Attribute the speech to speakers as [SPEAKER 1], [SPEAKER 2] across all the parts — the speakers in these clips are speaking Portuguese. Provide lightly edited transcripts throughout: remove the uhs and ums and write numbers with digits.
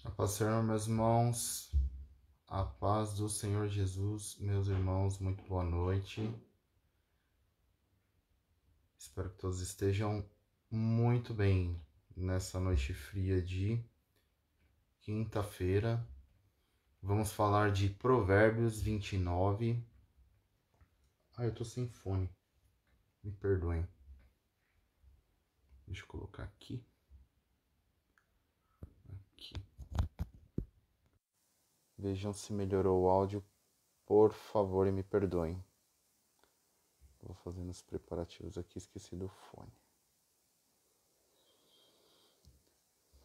[SPEAKER 1] A paz do Senhor, meus irmãos, a paz do Senhor Jesus, meus irmãos, muito boa noite. Espero que todos estejam muito bem nessa noite fria de quinta-feira. Vamos falar de Provérbios 29. Eu tô sem fone, me perdoem. Deixa eu colocar aqui. Vejam se melhorou o áudio, por favor, e me perdoem. Vou fazendo os preparativos aqui, esqueci do fone.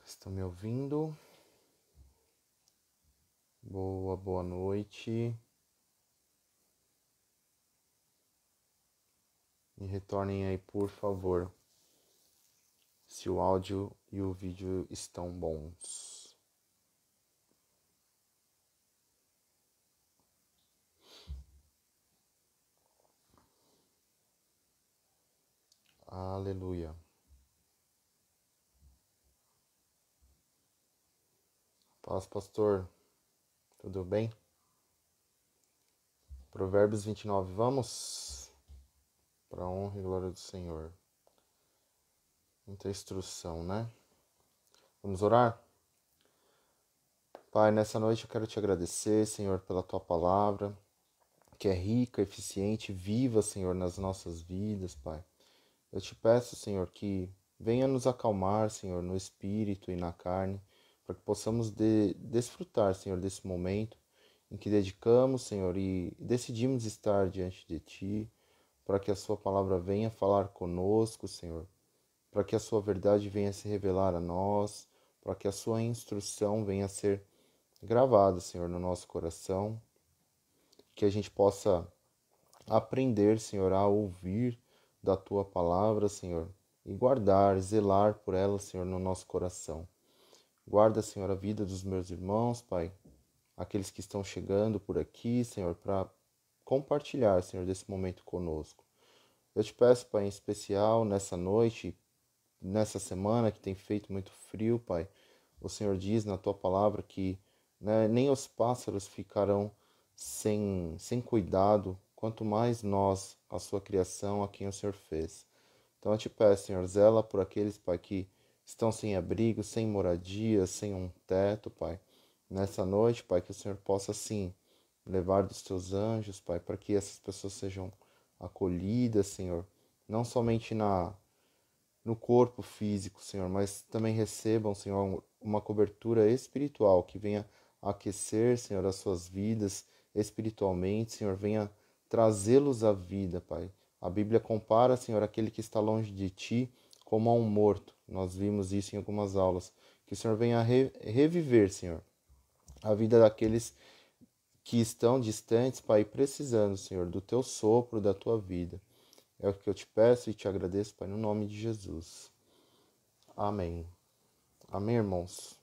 [SPEAKER 1] Estão me ouvindo? Boa noite. Me retornem aí, por favor, se o áudio e o vídeo estão bons. Aleluia. Paz, pastor. Tudo bem? Provérbios 29, vamos? Para a honra e glória do Senhor. Muita instrução, né? Vamos orar? Pai, nessa noite eu quero te agradecer, Senhor, pela tua palavra, que é rica, eficiente, viva, Senhor, nas nossas vidas, Pai. Eu te peço, Senhor, que venha nos acalmar, Senhor, no espírito e na carne, para que possamos desfrutar, Senhor, desse momento em que dedicamos, Senhor, e decidimos estar diante de Ti, para que a Sua palavra venha falar conosco, Senhor, para que a Sua verdade venha se revelar a nós, para que a Sua instrução venha a ser gravada, Senhor, no nosso coração, que a gente possa aprender, Senhor, a ouvir da Tua palavra, Senhor, e guardar, zelar por ela, Senhor, no nosso coração. Guarda, Senhor, a vida dos meus irmãos, Pai, aqueles que estão chegando por aqui, Senhor, para compartilhar, Senhor, desse momento conosco. Eu te peço, Pai, em especial nessa noite, nessa semana que tem feito muito frio, Pai, o Senhor diz na Tua palavra que, né, nem os pássaros ficarão sem cuidado, quanto mais nós, a Sua criação, a quem o Senhor fez. Então eu te peço, Senhor, zela por aqueles, Pai, que estão sem abrigo, sem moradia, sem um teto, Pai. Nessa noite, Pai, que o Senhor possa, sim, levar dos teus anjos, Pai, para que essas pessoas sejam acolhidas, Senhor, não somente no corpo físico, Senhor, mas também recebam, Senhor, uma cobertura espiritual que venha aquecer, Senhor, as suas vidas espiritualmente, Senhor, venha trazê-los à vida, Pai. A Bíblia compara, Senhor, aquele que está longe de ti como a um morto. Nós vimos isso em algumas aulas. Que o Senhor venha reviver, Senhor, a vida daqueles que estão distantes, Pai, precisando, Senhor, do teu sopro, da tua vida. É o que eu te peço e te agradeço, Pai, no nome de Jesus. Amém. Amém, irmãos?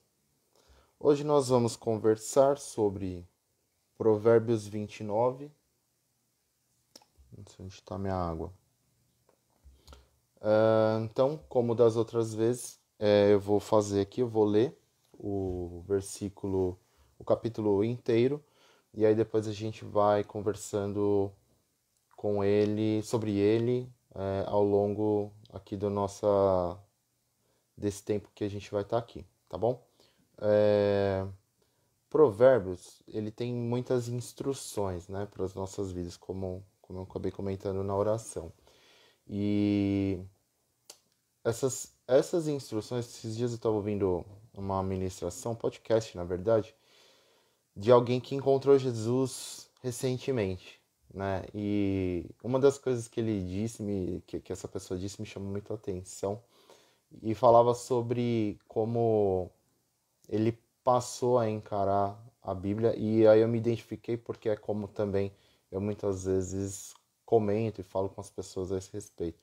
[SPEAKER 1] Hoje nós vamos conversar sobre Provérbios 29. Não sei onde está minha água. Então, como das outras vezes, eu vou fazer aqui, eu vou ler o versículo, o capítulo inteiro, e aí depois a gente vai conversando com ele, sobre ele, ao longo aqui desse tempo que a gente vai estar aqui, tá bom? Provérbios, ele tem muitas instruções, né, para as nossas vidas, como eu acabei comentando na oração. E essas instruções, esses dias eu estava ouvindo uma ministração, podcast, na verdade, de alguém que encontrou Jesus recentemente, né? E uma das coisas que ele disse, que essa pessoa disse, me chamou muito a atenção, e falava sobre como ele passou a encarar a Bíblia, e aí eu me identifiquei porque é como também eu muitas vezes comento e falo com as pessoas a esse respeito.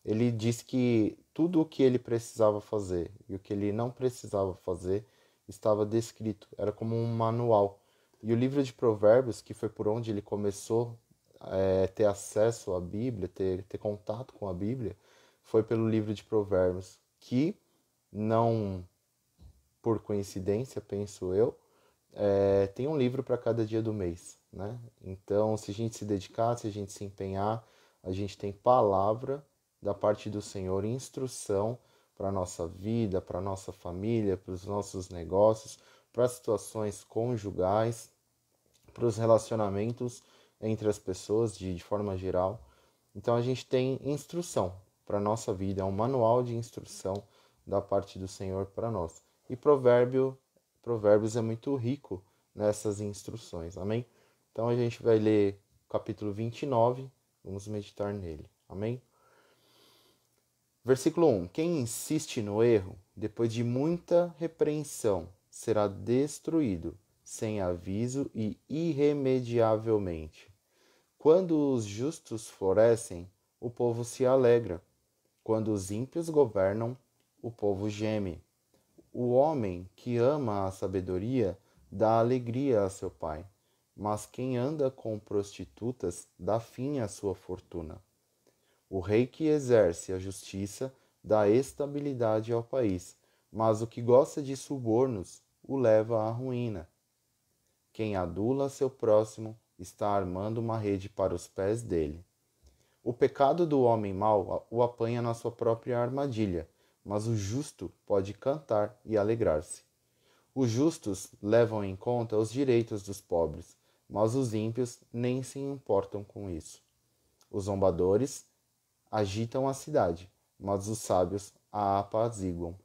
[SPEAKER 1] Ele disse que tudo o que ele precisava fazer e o que ele não precisava fazer estava descrito, era como um manual. E o livro de Provérbios, que foi por onde ele começou a ter acesso à Bíblia, ter contato com a Bíblia, foi pelo livro de Provérbios, que não por coincidência, penso eu, tem um livro para cada dia do mês, né? Então, se a gente se dedicar, se a gente se empenhar, a gente tem palavra da parte do Senhor, instrução para a nossa vida, para a nossa família, para os nossos negócios, para as situações conjugais, para os relacionamentos entre as pessoas de forma geral. Então a gente tem instrução para a nossa vida, é um manual de instrução da parte do Senhor para nós. E Provérbios é muito rico nessas instruções, amém? Então a gente vai ler o capítulo 29, vamos meditar nele, amém? Versículo 1: Quem insiste no erro, depois de muita repreensão, será destruído, sem aviso e irremediavelmente. Quando os justos florescem, o povo se alegra. Quando os ímpios governam, o povo geme. O homem que ama a sabedoria dá alegria a seu pai, mas quem anda com prostitutas dá fim à sua fortuna. O rei que exerce a justiça dá estabilidade ao país, mas o que gosta de subornos o leva à ruína. Quem adula seu próximo está armando uma rede para os pés dele. O pecado do homem mau o apanha na sua própria armadilha, mas o justo pode cantar e alegrar-se. Os justos levam em conta os direitos dos pobres, mas os ímpios nem se importam com isso. Os zombadores agitam a cidade, mas os sábios a apaziguam.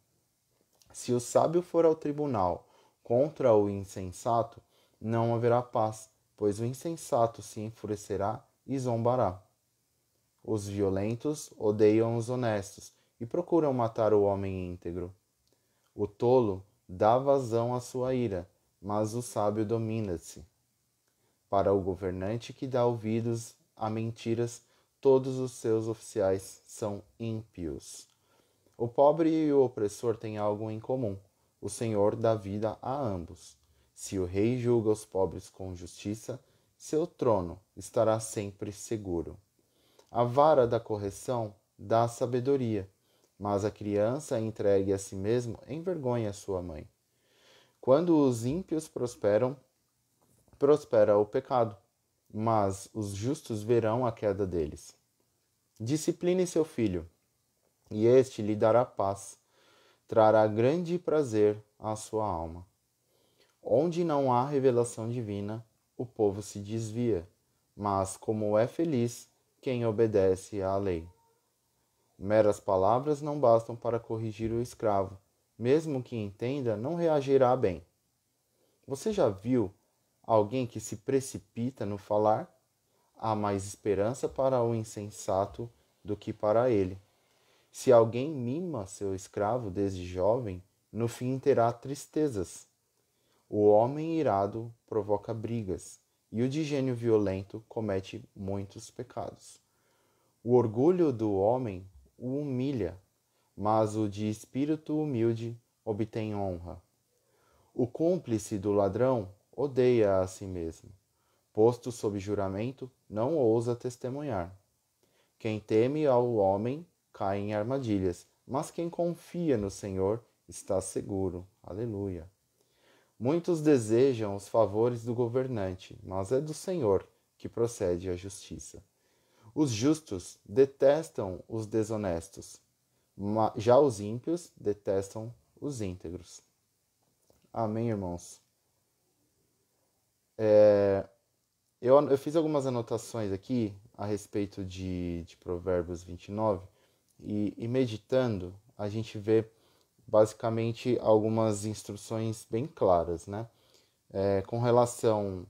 [SPEAKER 1] Se o sábio for ao tribunal contra o insensato, não haverá paz, pois o insensato se enfurecerá e zombará. Os violentos odeiam os honestos e procuram matar o homem íntegro. O tolo dá vazão à sua ira, mas o sábio domina-se. Para o governante que dá ouvidos a mentiras, todos os seus oficiais são ímpios. O pobre e o opressor têm algo em comum: o Senhor dá vida a ambos. Se o rei julga os pobres com justiça, seu trono estará sempre seguro. A vara da correção dá sabedoria, mas a criança entregue a si mesmo envergonha sua mãe. Quando os ímpios prosperam, prospera o pecado, mas os justos verão a queda deles. Discipline seu filho, e este lhe dará paz, trará grande prazer à sua alma. Onde não há revelação divina, o povo se desvia, mas como é feliz quem obedece à lei. Meras palavras não bastam para corrigir o escravo, mesmo que entenda, não reagirá bem. Você já viu alguém que se precipita no falar? Há mais esperança para o insensato do que para ele. Se alguém mima seu escravo desde jovem, no fim terá tristezas. O homem irado provoca brigas, e o de gênio violento comete muitos pecados. O orgulho do homem o humilha, mas o de espírito humilde obtém honra. O cúmplice do ladrão odeia a si mesmo. Posto sob juramento, não ousa testemunhar. Quem teme ao homem cai em armadilhas, mas quem confia no Senhor está seguro. Aleluia. Muitos desejam os favores do governante, mas é do Senhor que procede a justiça. Os justos detestam os desonestos, já os ímpios detestam os íntegros. Amém, irmãos? Eu fiz algumas anotações aqui a respeito de Provérbios 29 e meditando, a gente vê basicamente algumas instruções bem claras, né? Com relação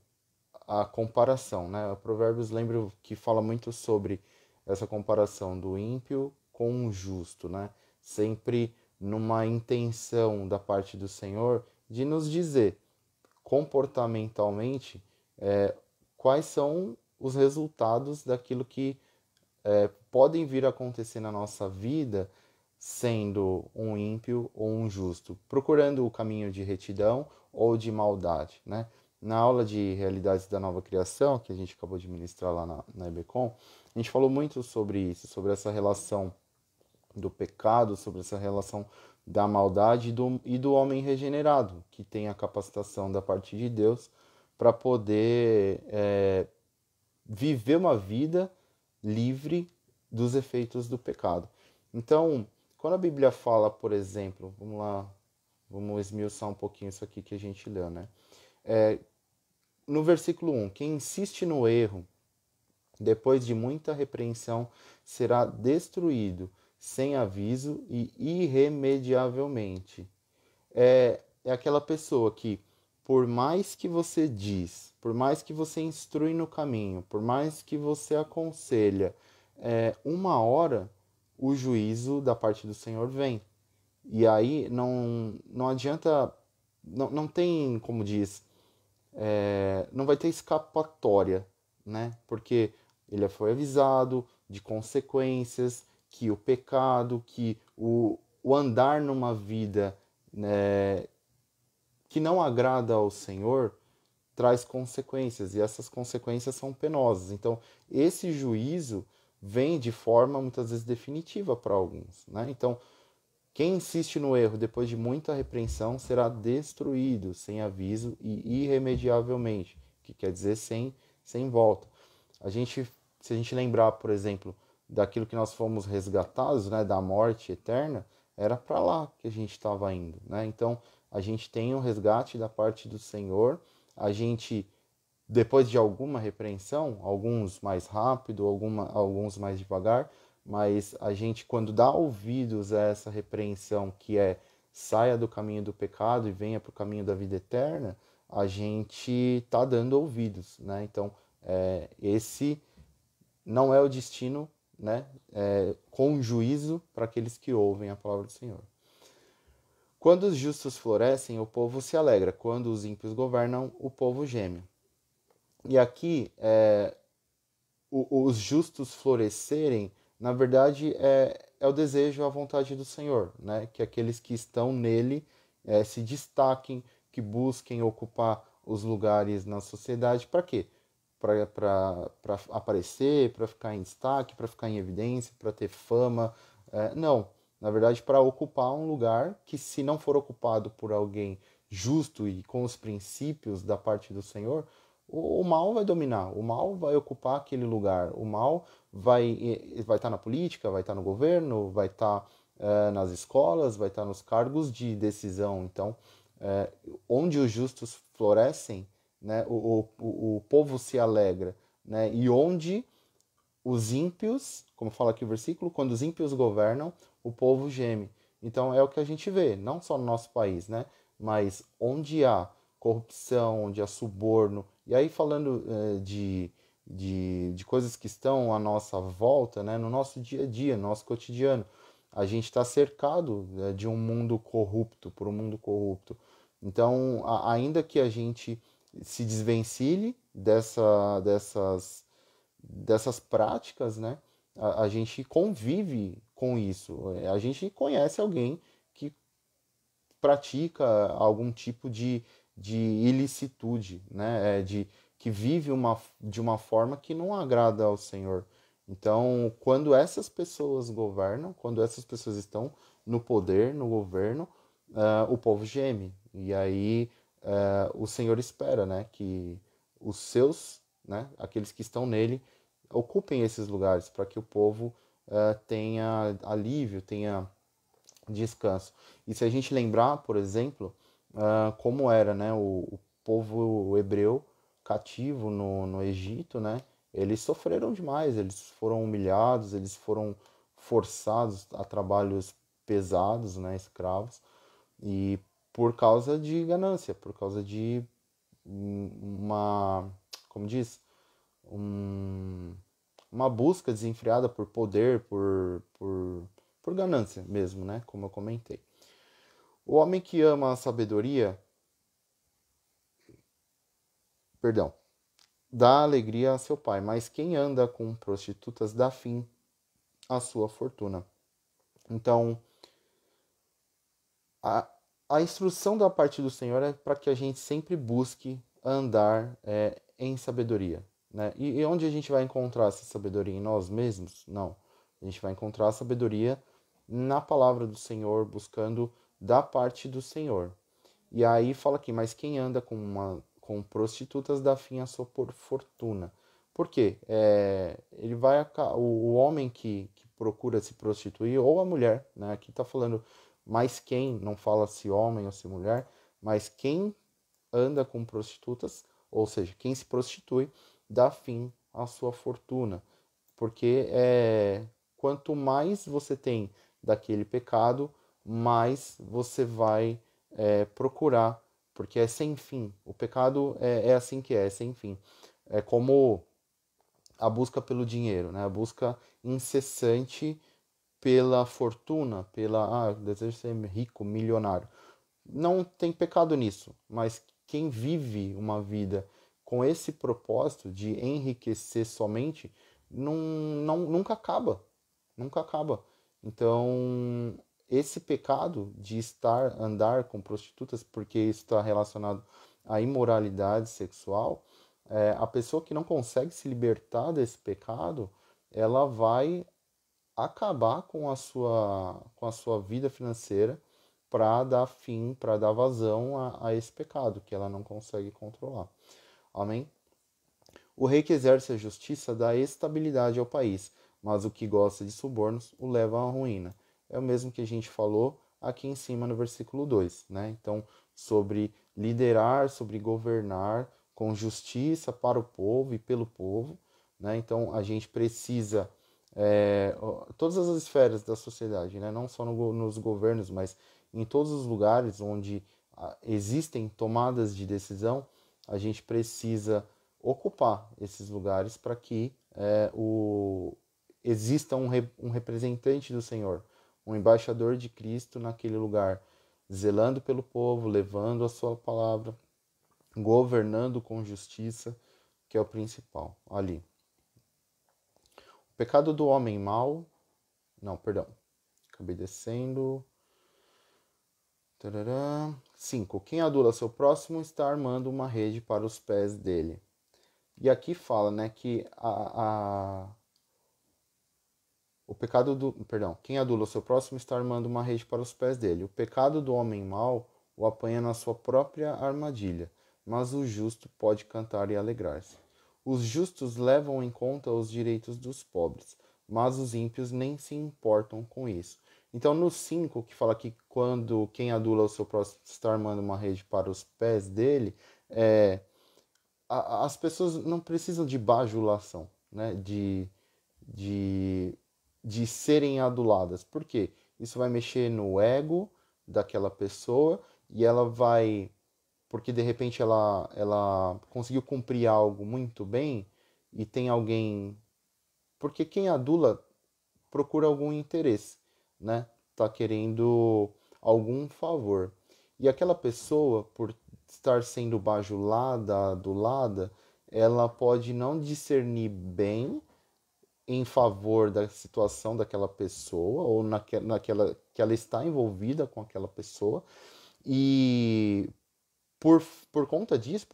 [SPEAKER 1] à comparação, né? O Provérbios lembro que fala muito sobre essa comparação do ímpio com o justo, né? Sempre numa intenção da parte do Senhor de nos dizer comportamentalmente quais são os resultados daquilo que podem vir a acontecer na nossa vida sendo um ímpio ou um justo, procurando o caminho de retidão ou de maldade, né? Na aula de realidades da nova criação, que a gente acabou de ministrar lá na EBCom, a gente falou muito sobre isso, sobre essa relação do pecado, sobre essa relação da maldade e do homem regenerado, que tem a capacitação da parte de Deus para poder viver uma vida livre dos efeitos do pecado. Então, quando a Bíblia fala, por exemplo, vamos lá, vamos esmiuçar um pouquinho isso aqui que a gente leu, né? No versículo 1, quem insiste no erro, depois de muita repreensão, será destruído sem aviso e irremediavelmente. É aquela pessoa que, por mais que você diz, por mais que você instrui no caminho, por mais que você aconselha, uma hora o juízo da parte do Senhor vem. E aí não adianta, não tem, como diz, não vai ter escapatória, né? Porque ele foi avisado de consequências, que o pecado, que o andar numa vida, né, que não agrada ao Senhor traz consequências, e essas consequências são penosas. Então, esse juízo vem de forma muitas vezes definitiva para alguns, né? Então, quem insiste no erro depois de muita repreensão será destruído sem aviso e irremediavelmente, que quer dizer sem volta. Se a gente lembrar, por exemplo, daquilo que nós fomos resgatados, né, da morte eterna, era para lá que a gente estava indo, né? Então, a gente tem um resgate da parte do Senhor, a gente, depois de alguma repreensão, alguns mais rápido, alguns mais devagar, mas a gente, quando dá ouvidos a essa repreensão, que é saia do caminho do pecado e venha para o caminho da vida eterna, a gente está dando ouvidos, né? Então, esse não é o destino, né? Com juízo para aqueles que ouvem a palavra do Senhor. Quando os justos florescem, o povo se alegra. Quando os ímpios governam, o povo geme. E aqui, os justos florescerem, na verdade, é o desejo, a vontade do Senhor, né? Que aqueles que estão nele se destaquem, que busquem ocupar os lugares na sociedade. Para quê? Para aparecer, para ficar em destaque, para ficar em evidência, para ter fama. Não, na verdade, para ocupar um lugar que, se não for ocupado por alguém justo e com os princípios da parte do Senhor, o mal vai dominar, o mal vai ocupar aquele lugar, o mal vai estar na política, vai estar no governo, vai estar nas escolas, vai estar nos cargos de decisão. Então, onde os justos florescem, né, o povo se alegra, né, e onde os ímpios, como fala aqui o versículo, quando os ímpios governam, o povo geme. Então é o que a gente vê, não só no nosso país, né? Mas onde há corrupção, onde há suborno, e aí falando de coisas que estão à nossa volta, né? No nosso dia a dia, no nosso cotidiano, a gente está cercado de um mundo corrupto, por um mundo corrupto. Então, ainda que a gente se desvencilhe dessas práticas, né? A gente convive com isso. A gente conhece alguém que pratica algum tipo de ilicitude, né? Que vive de uma forma que não agrada ao Senhor. Então, quando essas pessoas governam, quando essas pessoas estão no poder, no governo, o povo geme. E aí o Senhor espera, né, que os seus, né, aqueles que estão nele, ocupem esses lugares para que o povo tenha alívio, tenha descanso. E se a gente lembrar, por exemplo, como era, né, o povo hebreu cativo no Egito, né, eles sofreram demais, eles foram humilhados, eles foram forçados a trabalhos pesados, né, escravos, e por causa de ganância, por causa de uma, como diz, um, uma busca desenfreada por poder, por ganância mesmo, né? Como eu comentei. O homem que ama a sabedoria, perdão, dá alegria a seu pai, mas quem anda com prostitutas dá fim à sua fortuna. Então, a, a instrução da parte do Senhor é para que a gente sempre busque andar em sabedoria. Né? E onde a gente vai encontrar essa sabedoria? Em nós mesmos? Não. A gente vai encontrar a sabedoria na palavra do Senhor, buscando da parte do Senhor. E aí fala aqui, mas quem anda com prostitutas dá fim à sua fortuna. Por quê? Ele vai o homem que procura se prostituir, ou a mulher, né? Aqui está falando mais quem, não fala se homem ou se mulher, mas quem anda com prostitutas, ou seja, quem se prostitui, dá fim à sua fortuna. Porque quanto mais você tem daquele pecado, mais você vai procurar, porque é sem fim. O pecado é assim que é sem fim. É como a busca pelo dinheiro, né? A busca incessante pela fortuna, desejo ser rico, milionário. Não tem pecado nisso, mas quem vive uma vida com esse propósito de enriquecer somente, nunca acaba, nunca acaba. Então, esse pecado de andar com prostitutas, porque isso está relacionado à imoralidade sexual, a pessoa que não consegue se libertar desse pecado, ela vai acabar com a sua vida financeira para dar fim, para dar vazão a esse pecado que ela não consegue controlar. Amém? O rei que exerce a justiça dá estabilidade ao país, mas o que gosta de subornos o leva à ruína. É o mesmo que a gente falou aqui em cima no versículo 2, né? Então, sobre liderar, sobre governar com justiça para o povo e pelo povo, né? Então, a gente precisa todas as esferas da sociedade, né? Não só nos governos, mas em todos os lugares onde existem tomadas de decisão, a gente precisa ocupar esses lugares para que exista um representante do Senhor, um embaixador de Cristo naquele lugar, zelando pelo povo, levando a sua palavra, governando com justiça, que é o principal ali. O pecado do homem mau, não, perdão, acabei descendo. 5. Quem adula seu próximo está armando uma rede para os pés dele. E aqui fala, né, que o pecado do, perdão, quem adula o seu próximo está armando uma rede para os pés dele. O pecado do homem mau o apanha na sua própria armadilha, mas o justo pode cantar e alegrar-se. Os justos levam em conta os direitos dos pobres, mas os ímpios nem se importam com isso. Então, no 5, que fala que quando quem adula o seu próximo está armando uma rede para os pés dele, as pessoas não precisam de bajulação, né? De, de serem aduladas. Por quê? Isso vai mexer no ego daquela pessoa e ela vai. Porque de repente ela conseguiu cumprir algo muito bem e tem alguém. Porque quem adula procura algum interesse, né? Tá querendo algum favor. E aquela pessoa, por estar sendo bajulada, adulada, ela pode não discernir bem em favor da situação daquela pessoa ou naquela que ela está envolvida com aquela pessoa e por conta disso,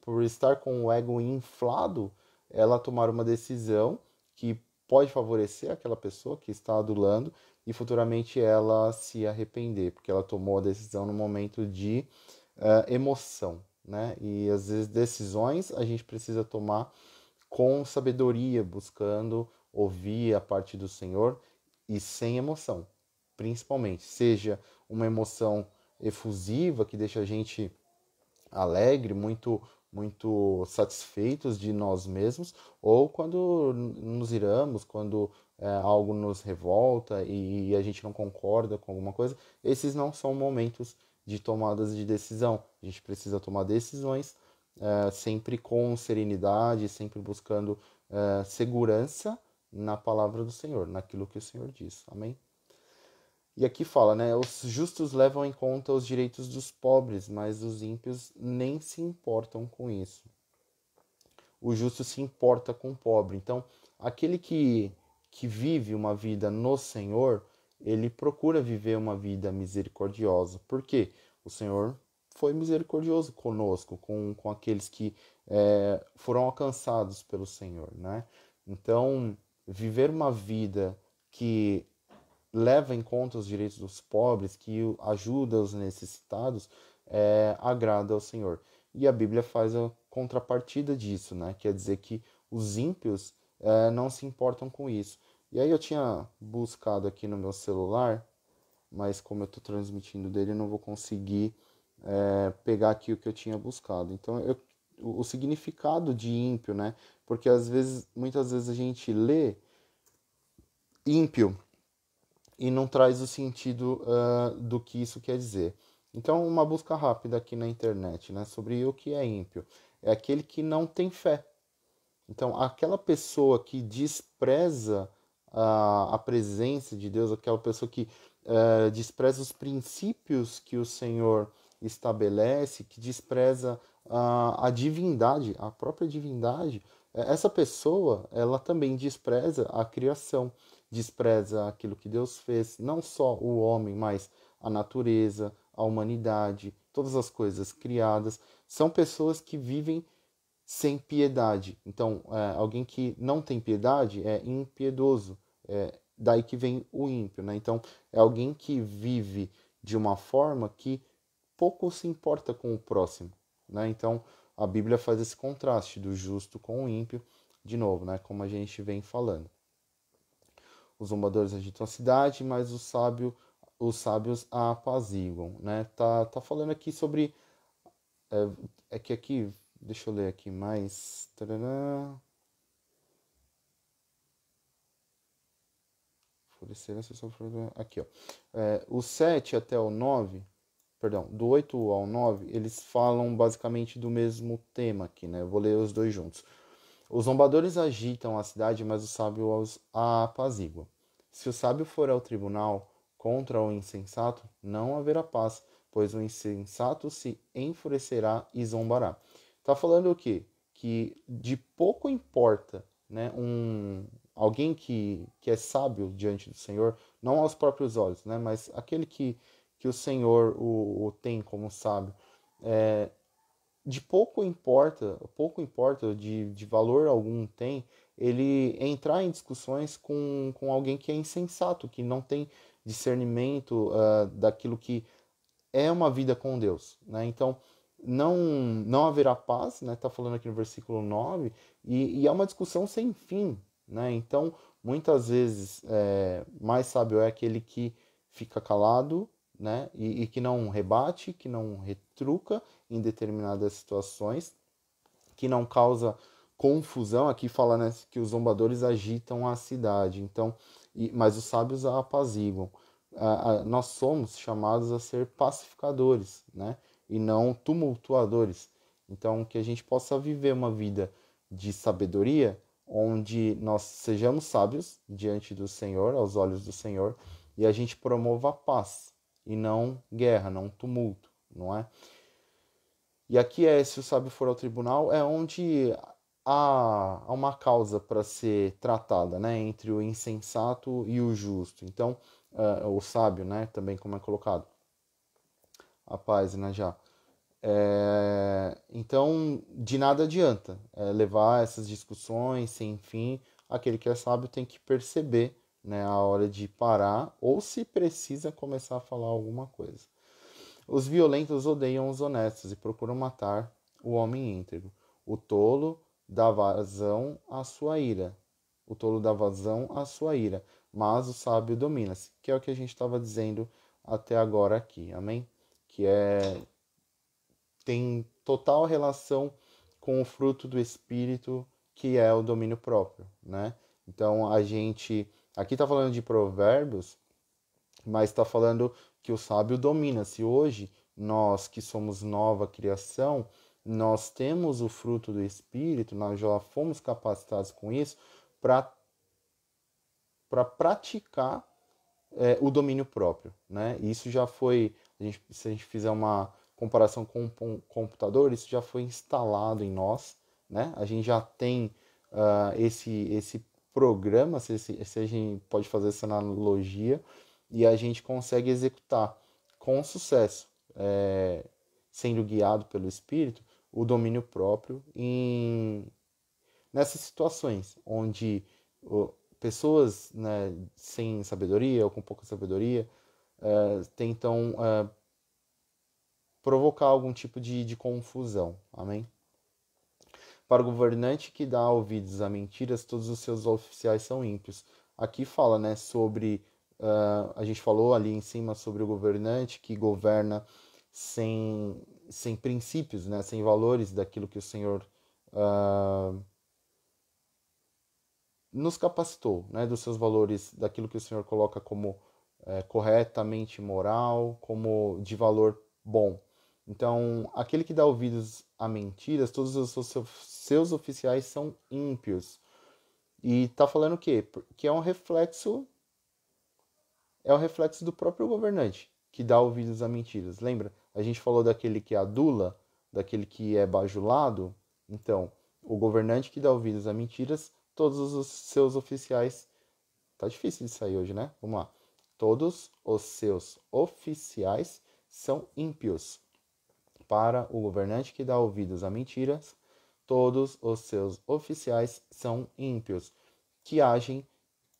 [SPEAKER 1] por estar com o ego inflado, ela tomar uma decisão que pode favorecer aquela pessoa que está adulando e futuramente ela se arrepender, porque ela tomou a decisão no momento de emoção, né? E às vezes decisões a gente precisa tomar com sabedoria, buscando ouvir a parte do Senhor e sem emoção, principalmente. Seja uma emoção efusiva que deixa a gente alegre, muito satisfeitos de nós mesmos, ou quando nos iramos, quando algo nos revolta e a gente não concorda com alguma coisa, esses não são momentos de tomadas de decisão. A gente precisa tomar decisões sempre com serenidade, sempre buscando segurança na palavra do Senhor, naquilo que o Senhor diz. Amém? E aqui fala, né? Os justos levam em conta os direitos dos pobres, mas os ímpios nem se importam com isso. O justo se importa com o pobre. Então, aquele que vive uma vida no Senhor, ele procura viver uma vida misericordiosa. Por quê? O Senhor foi misericordioso conosco, com aqueles que foram alcançados pelo Senhor, né? Então, viver uma vida que leva em conta os direitos dos pobres, que ajuda os necessitados, agrada ao Senhor. E a Bíblia faz a contrapartida disso, né? Quer dizer que os ímpios não se importam com isso. E aí eu tinha buscado aqui no meu celular, mas como eu estou transmitindo dele, eu não vou conseguir pegar aqui o que eu tinha buscado. Então, o significado de ímpio, né? Porque muitas vezes a gente lê ímpio e não traz o sentido do que isso quer dizer. Então, uma busca rápida aqui na internet, né, sobre o que é ímpio. É aquele que não tem fé. Então, aquela pessoa que despreza a presença de Deus, aquela pessoa que despreza os princípios que o Senhor estabelece, que despreza a divindade, a própria divindade, essa pessoa, ela também despreza a criação, despreza aquilo que Deus fez, não só o homem, mas a natureza, a humanidade, todas as coisas criadas. São pessoas que vivem sem piedade. Então, alguém que não tem piedade é impiedoso. Daí que vem o ímpio, né? Então, é alguém que vive de uma forma que pouco se importa com o próximo, né? Então, a Bíblia faz esse contraste do justo com o ímpio, de novo, né? Como a gente vem falando. Os zombadores agitam a cidade, mas os sábios a apaziguam, né? Tá falando aqui sobre que aqui, deixa eu ler aqui mais. Tarará. Aqui, ó. O 7 até o 9, perdão, do 8 ao 9, eles falam basicamente do mesmo tema aqui, né? Eu vou ler os dois juntos. Os zombadores agitam a cidade, mas o sábio a apazigua. Se o sábio for ao tribunal contra o insensato, não haverá paz, pois o insensato se enfurecerá e zombará. Tá falando o quê? Que de pouco importa, né, alguém que é sábio diante do Senhor, não aos próprios olhos, né, mas aquele que o Senhor o tem como sábio, de pouco importa, de valor algum tem, ele entrar em discussões com alguém que é insensato, que não tem discernimento daquilo que é uma vida com Deus, né? Então, não haverá paz, né? Tá falando aqui no versículo 9, e é uma discussão sem fim, né? Então, muitas vezes, mais sábio é aquele que fica calado, né? E que não rebate, que não retruca em determinadas situações, que não causa confusão. Aqui fala, né, que os zombadores agitam a cidade, então, mas os sábios a apaziguam. Nós somos chamados a ser pacificadores, né, e não tumultuadores. Então, que a gente possa viver uma vida de sabedoria, onde nós sejamos sábios diante do Senhor, aos olhos do Senhor, e a gente promova a paz, e não guerra, não tumulto, não é? E aqui se o sábio for ao tribunal, é onde há uma causa para ser tratada, né, entre o insensato e o justo. Então, o sábio, né, também como é colocado, a paz, né, já. Então, de nada adianta levar essas discussões sem fim. Aquele que é sábio tem que perceber, né, a hora de parar ou se precisa começar a falar alguma coisa. Os violentos odeiam os honestos e procuram matar o homem íntegro. O tolo dá vazão à sua ira. O tolo dá vazão à sua ira, mas o sábio domina-se, que é o que a gente estava dizendo até agora aqui, amém? Que tem total relação com o fruto do Espírito, que é o domínio próprio, né? Então a gente aqui está falando de provérbios, mas está falando que o sábio domina. Se hoje nós que somos nova criação, nós temos o fruto do Espírito, nós já fomos capacitados com isso para praticar o domínio próprio, né? Isso já foi, se a gente fizer uma comparação com um computador, isso já foi instalado em nós, né? A gente já tem esse programa, se a gente pode fazer essa analogia, e a gente consegue executar com sucesso, sendo guiado pelo Espírito, o domínio próprio nessas situações onde pessoas, né, sem sabedoria ou com pouca sabedoria tentam provocar algum tipo de confusão. Amém? Para o governante que dá ouvidos a mentiras, todos os seus oficiais são ímpios. Aqui fala, né, sobre. A gente falou ali em cima sobre o governante que governa sem princípios, né, sem valores daquilo que o Senhor nos capacitou, né, dos seus valores, daquilo que o Senhor coloca como corretamente moral, como de valor bom. Então, aquele que dá ouvidos a mentiras, todos os seus oficiais são ímpios. E tá falando o quê? Que é um reflexo do próprio governante, que dá ouvidos a mentiras. Lembra? A gente falou daquele que adula, daquele que é bajulado. Então, o governante que dá ouvidos a mentiras, todos os seus oficiais. Tá difícil de sair hoje, né? Vamos lá. Todos os seus oficiais são ímpios. Para o governante que dá ouvidos a mentiras, todos os seus oficiais são ímpios, que agem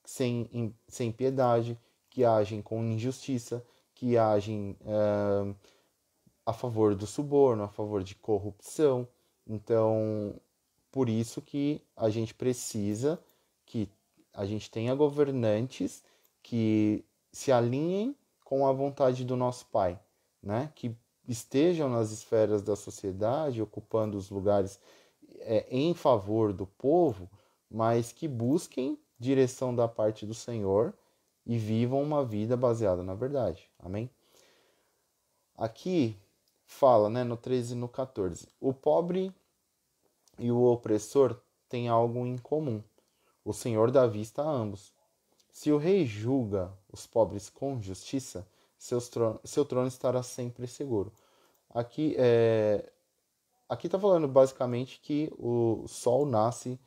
[SPEAKER 1] sem piedade, que agem com injustiça, que agem a favor do suborno, a favor de corrupção. Então, por isso que a gente precisa que a gente tenha governantes que se alinhem com a vontade do nosso Pai, né? Que estejam nas esferas da sociedade, ocupando os lugares em favor do povo, mas que busquem direção da parte do Senhor e vivam uma vida baseada na verdade. Amém? Aqui fala, né, no 13 e no 14, o pobre e o opressor têm algo em comum. O Senhor dá vista a ambos. Se o rei julga os pobres com justiça, seu trono estará sempre seguro. Aqui está falando basicamente que o sol nasce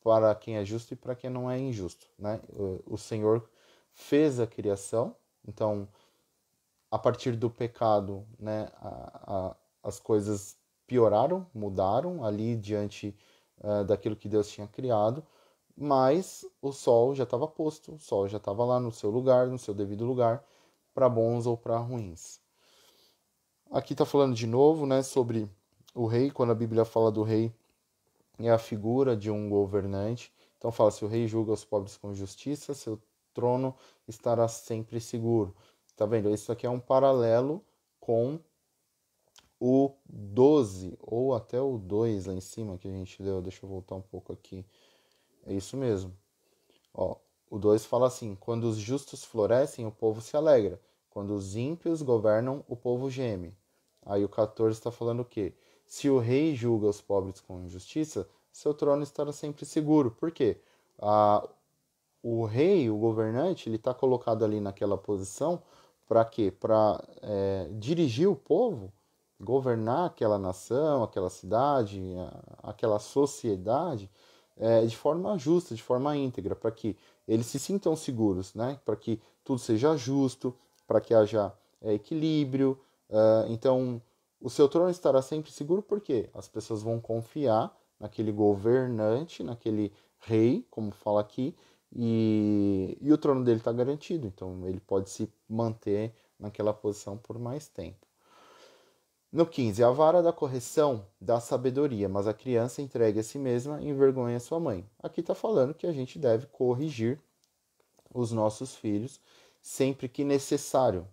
[SPEAKER 1] para quem é justo e para quem não é injusto, né? O Senhor fez a criação, então a partir do pecado, né, as coisas pioraram, mudaram ali diante daquilo que Deus tinha criado, mas o sol já estava posto, o sol já estava lá no seu lugar, no seu devido lugar, para bons ou para ruins. Aqui está falando de novo, né, sobre o rei, quando a Bíblia fala do rei, é a figura de um governante. Então fala, se o rei julga os pobres com justiça, seu trono estará sempre seguro. Tá vendo? Isso aqui é um paralelo com o 12, ou até o 2 lá em cima que a gente leu. Deixa eu voltar um pouco aqui. É isso mesmo. Ó, o 2 fala assim: quando os justos florescem, o povo se alegra. Quando os ímpios governam, o povo geme. Aí o 14 está falando o quê? Se o rei julga os pobres com injustiça, seu trono estará sempre seguro. Por quê? O rei, o governante, ele está colocado ali naquela posição para quê? Para dirigir o povo, governar aquela nação, aquela cidade, aquela sociedade de forma justa, de forma íntegra, para que eles se sintam seguros, né? Para que tudo seja justo, para que haja equilíbrio. Então, o seu trono estará sempre seguro porque as pessoas vão confiar naquele governante, naquele rei, como fala aqui, e o trono dele está garantido. Então, ele pode se manter naquela posição por mais tempo. No 15, a vara da correção dá sabedoria, mas a criança entregue a si mesma envergonha sua mãe. Aqui está falando que a gente deve corrigir os nossos filhos sempre que necessário.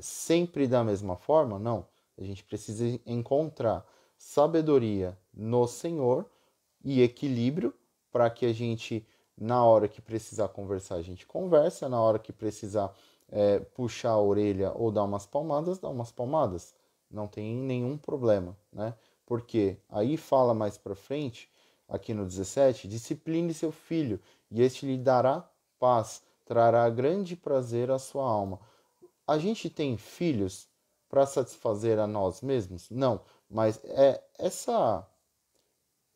[SPEAKER 1] Sempre da mesma forma? Não. A gente precisa encontrar sabedoria no Senhor e equilíbrio para que a gente, na hora que precisar conversar, a gente conversa, na hora que precisar puxar a orelha ou dar umas palmadas, dá umas palmadas. Não tem nenhum problema, né? Porque aí fala mais para frente, aqui no 17, discipline seu filho e este lhe dará paz, trará grande prazer à sua alma. A gente tem filhos para satisfazer a nós mesmos? Não, mas essa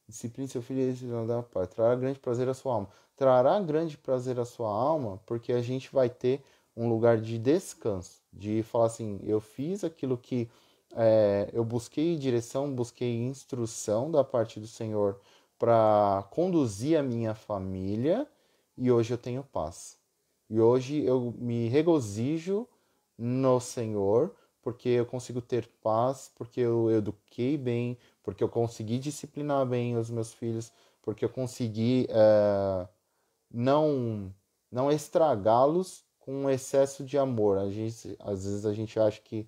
[SPEAKER 1] discipline seu filho e este lhe dará paz, trará grande prazer à sua alma. Trará grande prazer à sua alma porque a gente vai ter um lugar de descanso, de falar assim, eu fiz aquilo que eu busquei direção, busquei instrução da parte do Senhor para conduzir a minha família e hoje eu tenho paz. E hoje eu me regozijo no Senhor, porque eu consigo ter paz, porque eu eduquei bem, porque eu consegui disciplinar bem os meus filhos, porque eu consegui não não estragá-los com um excesso de amor. Às vezes a gente acha que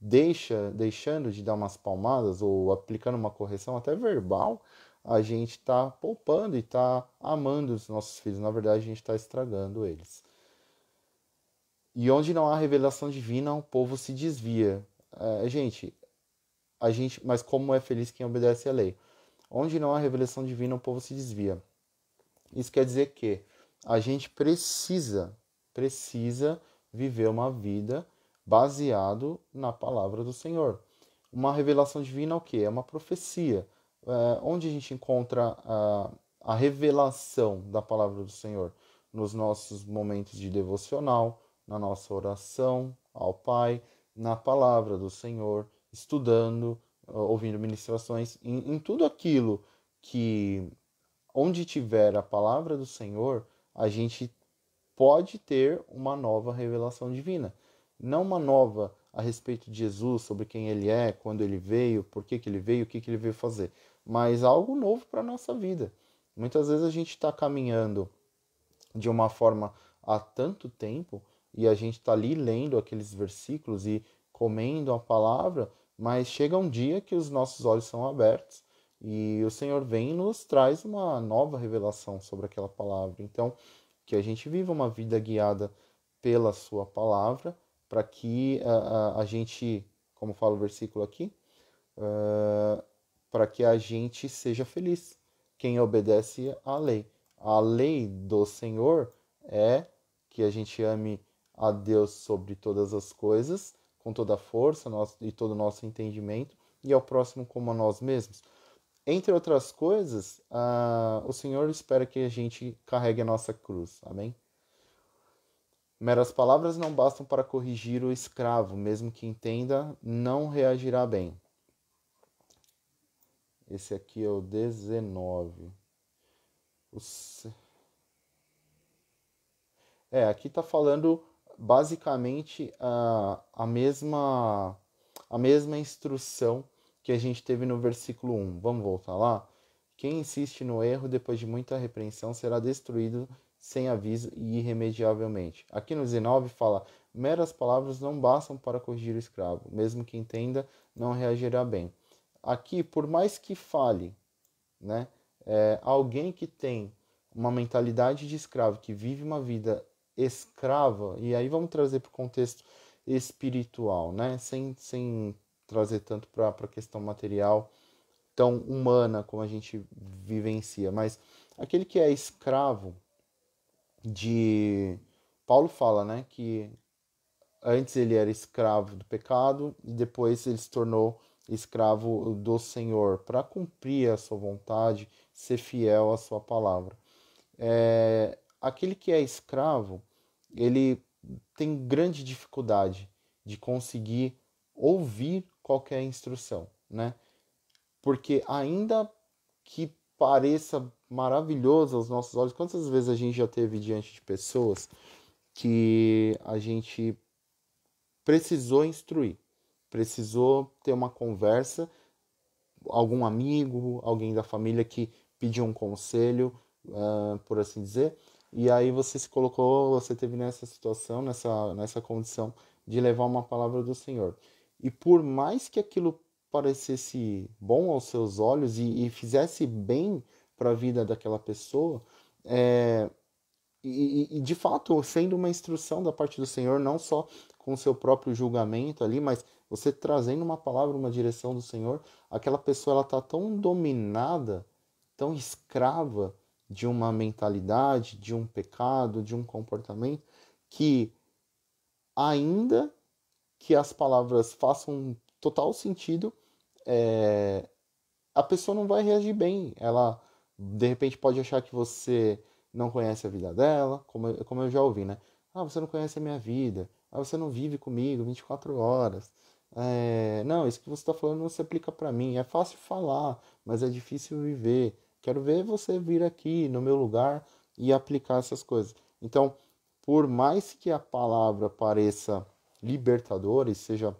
[SPEAKER 1] deixando de dar umas palmadas ou aplicando uma correção até verbal, a gente está poupando e está amando os nossos filhos. Na verdade, a gente está estragando eles. E onde não há revelação divina, o povo se desvia. Mas como é feliz quem obedece à lei? Onde não há revelação divina, o povo se desvia. Isso quer dizer que a gente precisa viver uma vida baseado na palavra do Senhor. Uma revelação divina é o quê? É uma profecia. Onde a gente encontra a revelação da palavra do Senhor? Nos nossos momentos de devocional, na nossa oração ao Pai, na palavra do Senhor, estudando, ouvindo ministrações, em tudo aquilo que onde tiver a palavra do Senhor, a gente pode ter uma nova revelação divina. Não uma nova a respeito de Jesus, sobre quem ele é, quando ele veio, por que, que ele veio, o que, que ele veio fazer, mas algo novo para a nossa vida. Muitas vezes a gente está caminhando de uma forma há tanto tempo e a gente está ali lendo aqueles versículos e comendo a palavra, mas chega um dia que os nossos olhos são abertos e o Senhor vem e nos traz uma nova revelação sobre aquela palavra. Então, que a gente viva uma vida guiada pela Sua palavra, para que a gente, como fala o versículo aqui, para que a gente seja feliz. Quem obedece à lei. A lei do Senhor é que a gente ame a Deus sobre todas as coisas, com toda a força e todo o nosso entendimento, e ao próximo como a nós mesmos. Entre outras coisas, o Senhor espera que a gente carregue a nossa cruz. Amém? Meras palavras não bastam para corrigir o escravo, mesmo que entenda, não reagirá bem. Esse aqui é o 19. O... aqui está falando basicamente a mesma instrução que a gente teve no versículo 1. Vamos voltar lá? Quem insiste no erro depois de muita repreensão será destruído sem aviso e irremediavelmente. Aqui no 19 fala: meras palavras não bastam para corrigir o escravo, mesmo que entenda, não reagirá bem. Aqui, por mais que fale, né, alguém que tem uma mentalidade de escravo, que vive uma vida escrava, e aí vamos trazer para o contexto espiritual, né, sem trazer tanto para a questão material, tão humana como a gente vivencia, mas aquele que é escravo de. Paulo fala, né, que antes ele era escravo do pecado e depois ele se tornou escravo do Senhor para cumprir a sua vontade, ser fiel à sua palavra. Aquele que é escravo, ele tem grande dificuldade de conseguir ouvir qualquer instrução, né? Porque ainda que pareça maravilhoso aos nossos olhos, quantas vezes a gente já teve diante de pessoas que a gente precisou instruir, precisou ter uma conversa, algum amigo, alguém da família que pediu um conselho, por assim dizer, e aí você se colocou, você teve nessa situação, nessa condição de levar uma palavra do Senhor. E por mais que aquilo parecesse bom aos seus olhos e fizesse bem para a vida daquela pessoa, e de fato, sendo uma instrução da parte do Senhor, não só com o seu próprio julgamento ali, mas você trazendo uma palavra, uma direção do Senhor, aquela pessoa ela está tão dominada, tão escrava de uma mentalidade, de um pecado, de um comportamento, que ainda que as palavras façam total sentido, a pessoa não vai reagir bem. Ela, de repente, pode achar que você não conhece a vida dela, como eu já ouvi, né? Ah, você não conhece a minha vida. Ah, você não vive comigo 24 horas. Não, isso que você está falando não se aplica para mim. É fácil falar, mas é difícil viver. Quero ver você vir aqui no meu lugar e aplicar essas coisas. Então, por mais que a palavra pareça libertadora e seja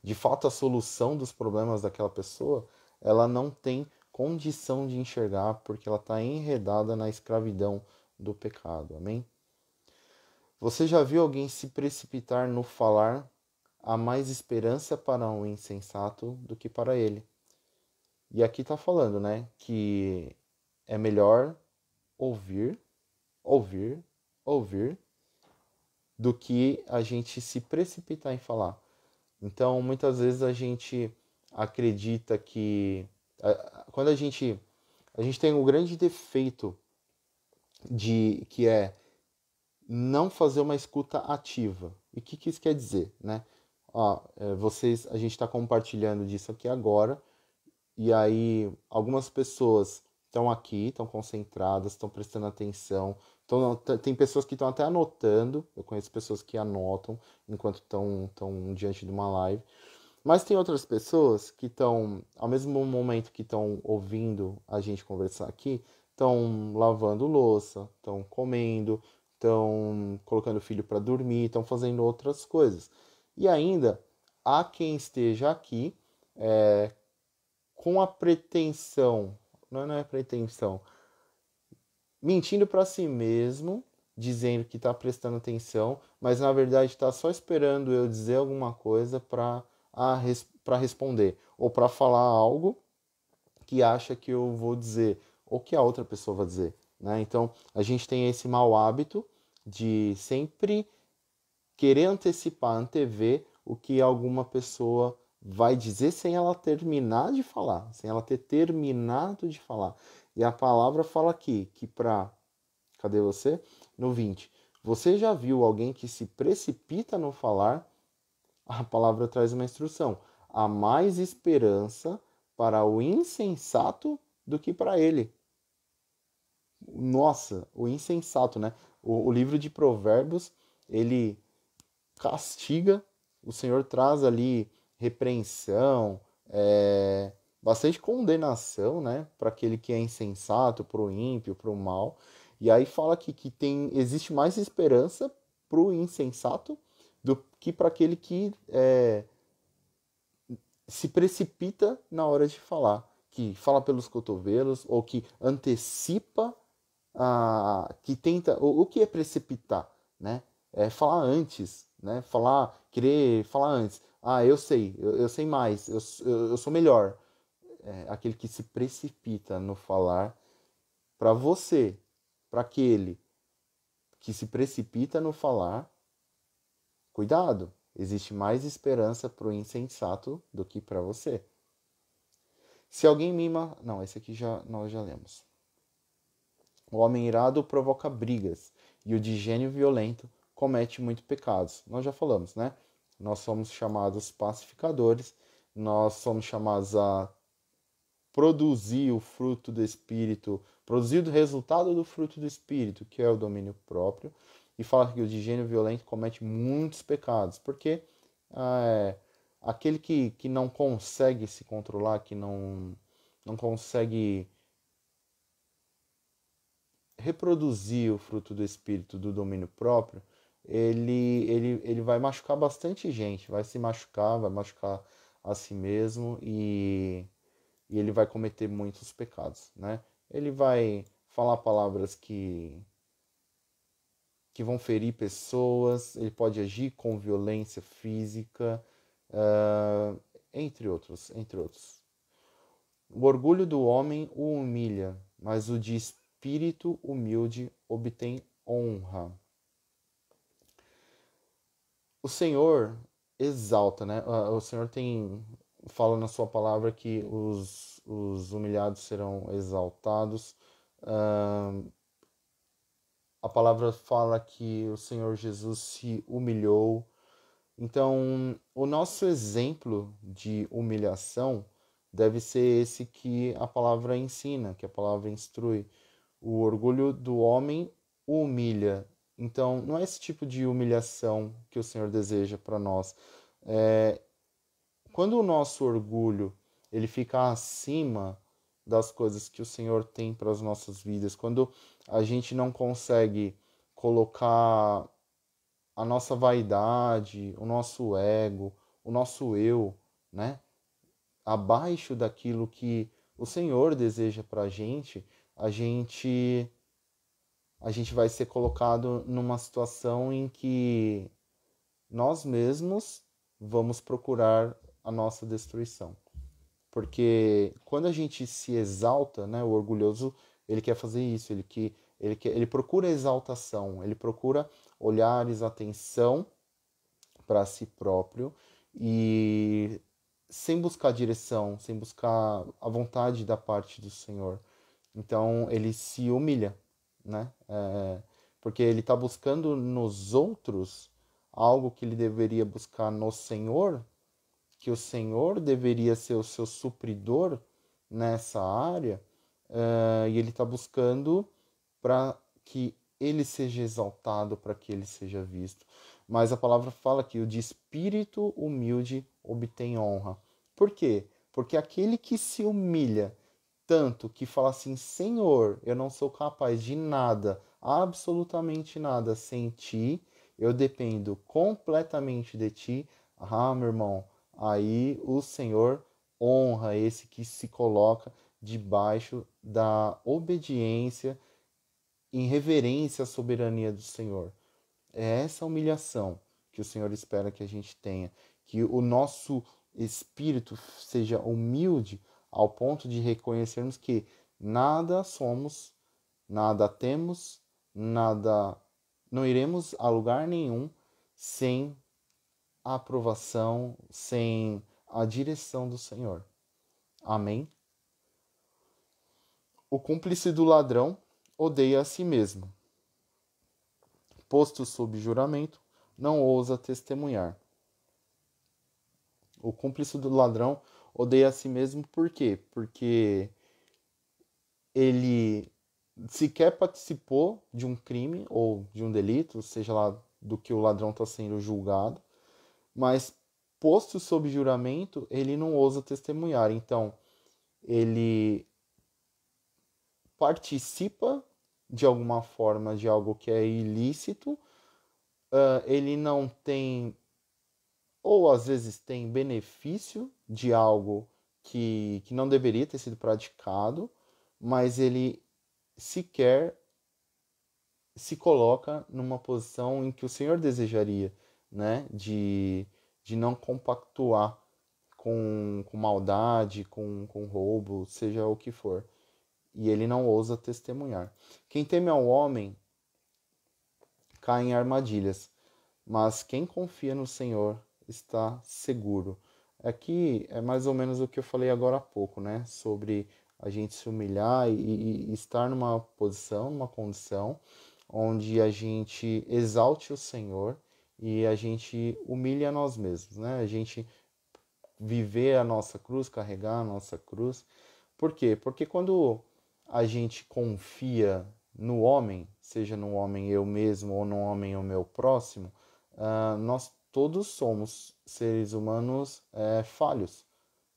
[SPEAKER 1] de fato a solução dos problemas daquela pessoa, ela não tem condição de enxergar porque ela está enredada na escravidão do pecado. Amém? Você já viu alguém se precipitar no falar? Há mais esperança para um insensato do que para ele. E aqui está falando, né, que é melhor ouvir, ouvir, ouvir, do que a gente se precipitar em falar. Então, muitas vezes a gente acredita que quando a gente tem um grande defeito de que é não fazer uma escuta ativa. E o que isso quer dizer, né? Ó, a gente está compartilhando disso aqui agora, e aí algumas pessoas estão aqui, estão concentradas, estão prestando atenção. Tem pessoas que estão até anotando, eu conheço pessoas que anotam enquanto estão diante de uma live. Mas tem outras pessoas que estão, ao mesmo momento que estão ouvindo a gente conversar aqui, estão lavando louça, estão comendo, estão colocando o filho para dormir, estão fazendo outras coisas. E ainda há quem esteja aqui com a pretensão, não é pretensão, mentindo para si mesmo, dizendo que está prestando atenção, mas na verdade está só esperando eu dizer alguma coisa para responder, ou para falar algo que acha que eu vou dizer, ou que a outra pessoa vai dizer. Né? Então a gente tem esse mau hábito de sempre querer antecipar, antever o que alguma pessoa vai dizer sem ela terminar de falar, sem ela ter terminado de falar. E a palavra fala aqui que para. Cadê você? No 20. Você já viu alguém que se precipita no falar? A palavra traz uma instrução. Há mais esperança para o insensato do que para ele. Nossa, o insensato, né? O livro de Provérbios, ele castiga, o Senhor traz ali repreensão, bastante condenação, né, para aquele que é insensato, para o ímpio, para o mal. E aí fala que existe mais esperança para o insensato do que para aquele que se precipita na hora de falar, que fala pelos cotovelos ou que antecipa, que tenta. O que é precipitar, né? É falar antes, né? Querer falar antes. Ah, eu sei, eu sei mais, eu sou melhor. Aquele que se precipita no falar para você, para aquele que se precipita no falar, cuidado, existe mais esperança para o insensato do que para você. Se alguém mima. Não, esse aqui nós já lemos. O homem irado provoca brigas, e o de gênio violento comete muitos pecados. Nós já falamos, né? Nós somos chamados pacificadores, nós somos chamados a produzir o fruto do Espírito, produzir o resultado do fruto do Espírito, que é o domínio próprio, e fala que o de gênio violento comete muitos pecados, porque aquele que não consegue se controlar, que não consegue reproduzir o fruto do Espírito do domínio próprio, ele vai machucar bastante gente, vai se machucar, vai machucar a si mesmo e ele vai cometer muitos pecados, né? Ele vai falar palavras que vão ferir pessoas, ele pode agir com violência física, entre outros, entre outros. O orgulho do homem o humilha, mas o de espírito humilde obtém honra. O Senhor exalta, né? O Senhor fala na sua palavra que os humilhados serão exaltados. A palavra fala que o Senhor Jesus se humilhou. Então, o nosso exemplo de humilhação deve ser esse que a palavra ensina, que a palavra instrui. O orgulho do homem o humilha. Então, não é esse tipo de humilhação que o Senhor deseja para nós. Quando o nosso orgulho ele fica acima das coisas que o Senhor tem para as nossas vidas, quando a gente não consegue colocar a nossa vaidade, o nosso ego, o nosso eu, né, abaixo daquilo que o Senhor deseja para a gente a gente vai ser colocado numa situação em que nós mesmos vamos procurar a nossa destruição. Porque quando a gente se exalta, né, o orgulhoso, ele quer fazer isso, ele procura exaltação, ele procura olhares, atenção para si próprio e sem buscar direção, sem buscar a vontade da parte do Senhor. Então ele se humilha, né? Porque ele está buscando nos outros algo que ele deveria buscar no Senhor, que o Senhor deveria ser o seu supridor nessa área, e ele está buscando para que ele seja exaltado, para que ele seja visto. Mas a palavra fala que o de espírito humilde obtém honra. Por quê? Porque aquele que se humilha tanto que fala assim: Senhor, eu não sou capaz de nada, absolutamente nada sem ti, eu dependo completamente de ti. Ah, meu irmão, aí o Senhor honra esse que se coloca debaixo da obediência, em reverência à soberania do Senhor. É essa humilhação que o Senhor espera que a gente tenha, que o nosso espírito seja humilde ao ponto de reconhecermos que nada somos, nada temos, nada, não iremos a lugar nenhum sem a aprovação, sem a direção do Senhor. Amém? O cúmplice do ladrão odeia a si mesmo. Posto sob juramento, não ousa testemunhar. O cúmplice do ladrão odeia a si mesmo por quê? Porque ele sequer participou de um crime ou de um delito, seja lá do que o ladrão está sendo julgado, mas posto sob juramento, ele não ousa testemunhar. Então, ele participa de alguma forma de algo que é ilícito, ele não tem, ou às vezes tem benefício de algo que não deveria ter sido praticado, mas ele sequer se coloca numa posição em que o Senhor desejaria, né? De não compactuar com maldade, com roubo, seja o que for. E ele não ousa testemunhar. Quem teme ao homem cai em armadilhas, mas quem confia no Senhor está seguro. Aqui é mais ou menos o que eu falei agora há pouco, né? Sobre a gente se humilhar e estar numa posição, numa condição onde a gente exalte o Senhor e a gente humilha nós mesmos, né? A gente viver a nossa cruz, carregar a nossa cruz. Por quê? Porque quando a gente confia no homem, seja no homem eu mesmo ou no homem o meu próximo, nós todos somos seres humanos falhos.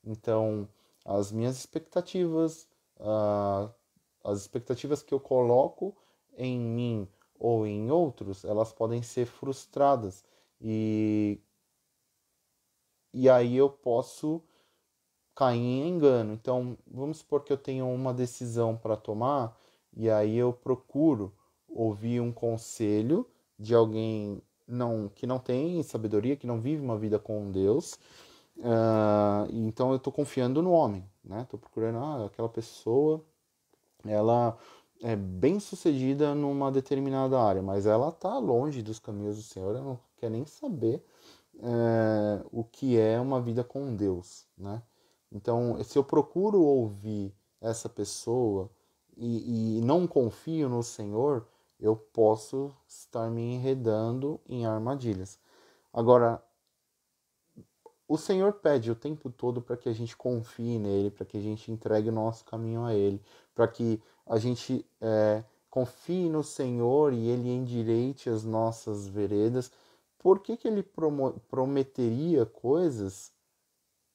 [SPEAKER 1] Então, as minhas expectativas, as expectativas que eu coloco em mim ou em outros, elas podem ser frustradas. E aí eu posso cair em engano. Então, vamos supor que eu tenho uma decisão para tomar e aí eu procuro ouvir um conselho de alguém que não tem sabedoria, que não vive uma vida com Deus. Então eu estou confiando no homem, né? Estou procurando aquela pessoa, ela é bem sucedida numa determinada área, mas ela está longe dos caminhos do Senhor, ela não quer nem saber o que é uma vida com Deus, né? Então, se eu procuro ouvir essa pessoa e não confio no Senhor, eu posso estar me enredando em armadilhas. Agora, o Senhor pede o tempo todo para que a gente confie nele, para que a gente entregue o nosso caminho a ele, para que a gente confie no Senhor e ele endireite as nossas veredas. Por que ele prometeria coisas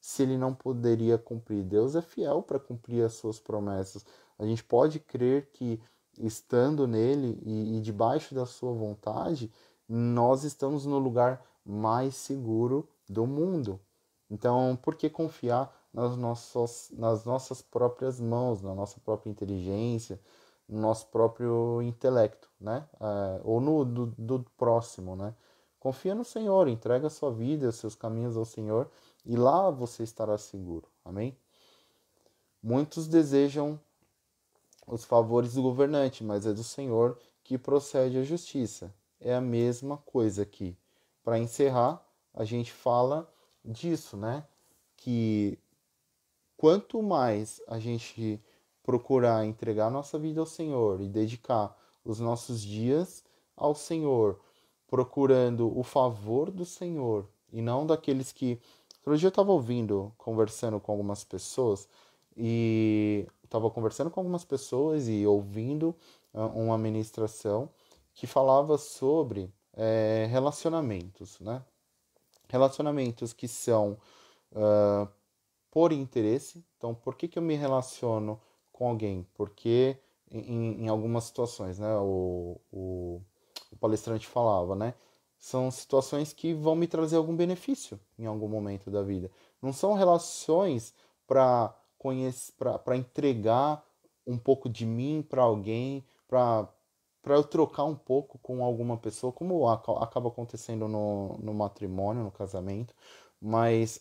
[SPEAKER 1] se ele não poderia cumprir. Deus é fiel para cumprir as suas promessas. A gente pode crer que, estando nele e debaixo da sua vontade, nós estamos no lugar mais seguro do mundo. Então, por que confiar nas nossas próprias mãos, na nossa própria inteligência, no nosso próprio intelecto, né? Ou no do próximo, né? Confia no Senhor, entrega a sua vida, os seus caminhos ao Senhor, e lá você estará seguro. Amém? Muitos desejam os favores do governante, mas é do Senhor que procede a justiça. É a mesma coisa aqui. Para encerrar, a gente fala disso, né? Que quanto mais a gente procurar entregar nossa vida ao Senhor e dedicar os nossos dias ao Senhor, procurando o favor do Senhor e não daqueles que. Outro dia eu estava conversando com algumas pessoas e ouvindo uma ministração que falava sobre relacionamentos, né? Relacionamentos que são por interesse. Então, por que eu me relaciono com alguém? Porque em algumas situações, né, o palestrante falava, né, são situações que vão me trazer algum benefício em algum momento da vida. Não são relações para para entregar um pouco de mim para alguém, para eu trocar um pouco com alguma pessoa, como acaba acontecendo no matrimônio, no casamento, mas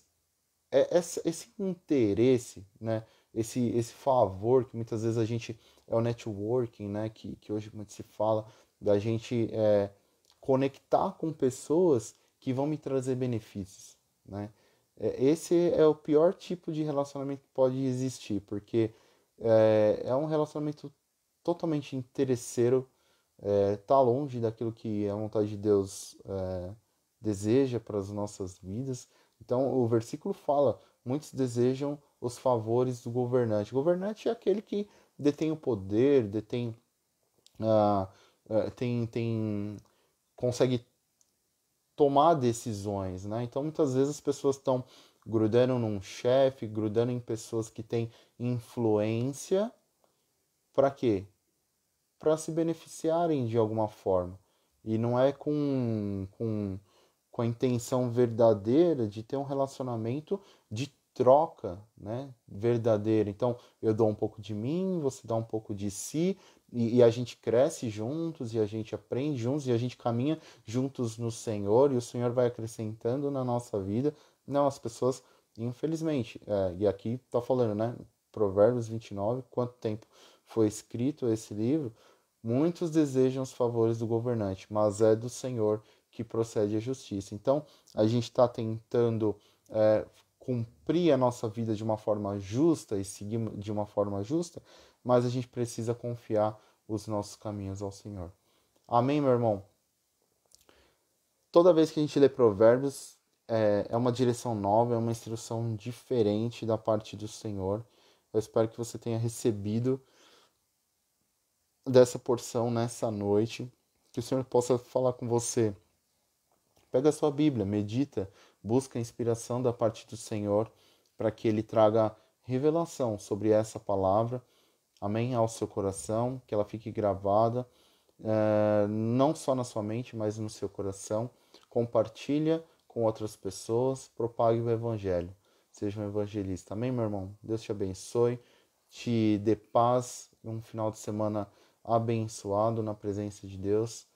[SPEAKER 1] esse interesse, né? Esse favor que muitas vezes a gente é o networking, né? Que hoje muito se fala da gente conectar com pessoas que vão me trazer benefícios, né? Esse é o pior tipo de relacionamento que pode existir, porque é um relacionamento totalmente interesseiro, tá longe daquilo que a vontade de Deus deseja para as nossas vidas. Então, o versículo fala: muitos desejam os favores do governante. O governante é aquele que detém o poder, ah, consegue tomar decisões, né? Então, muitas vezes as pessoas estão grudando num chefe, grudando em pessoas que têm influência, para quê? Para se beneficiarem de alguma forma. E não é com a intenção verdadeira de ter um relacionamento de troca, né? Verdadeira. Então, eu dou um pouco de mim, você dá um pouco de si, e a gente cresce juntos, e a gente aprende juntos, e a gente caminha juntos no Senhor, e o Senhor vai acrescentando na nossa vida. Não, as pessoas, infelizmente, e aqui tá falando, né? Provérbios 29, quanto tempo foi escrito esse livro? Muitos desejam os favores do governante, mas é do Senhor que procede a justiça. Então, a gente está tentando cumprir a nossa vida de uma forma justa e seguir de uma forma justa, mas a gente precisa confiar os nossos caminhos ao Senhor. Amém, meu irmão? Toda vez que a gente lê Provérbios, é uma direção nova, é uma instrução diferente da parte do Senhor. Eu espero que você tenha recebido dessa porção nessa noite, que o Senhor possa falar com você. Pega a sua Bíblia, medita, busca a inspiração da parte do Senhor para que Ele traga revelação sobre essa palavra, amém, ao seu coração, que ela fique gravada, não só na sua mente, mas no seu coração. Compartilha com outras pessoas, propague o Evangelho. Seja um evangelista. Amém, meu irmão? Deus te abençoe, te dê paz, um final de semana abençoado na presença de Deus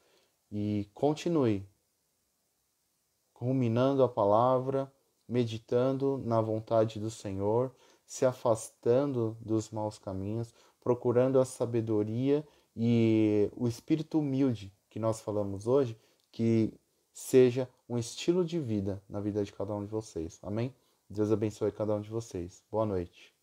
[SPEAKER 1] e continue ruminando a palavra, meditando na vontade do Senhor, se afastando dos maus caminhos, procurando a sabedoria e o espírito humilde que nós falamos hoje, que seja um estilo de vida na vida de cada um de vocês. Amém? Deus abençoe cada um de vocês. Boa noite.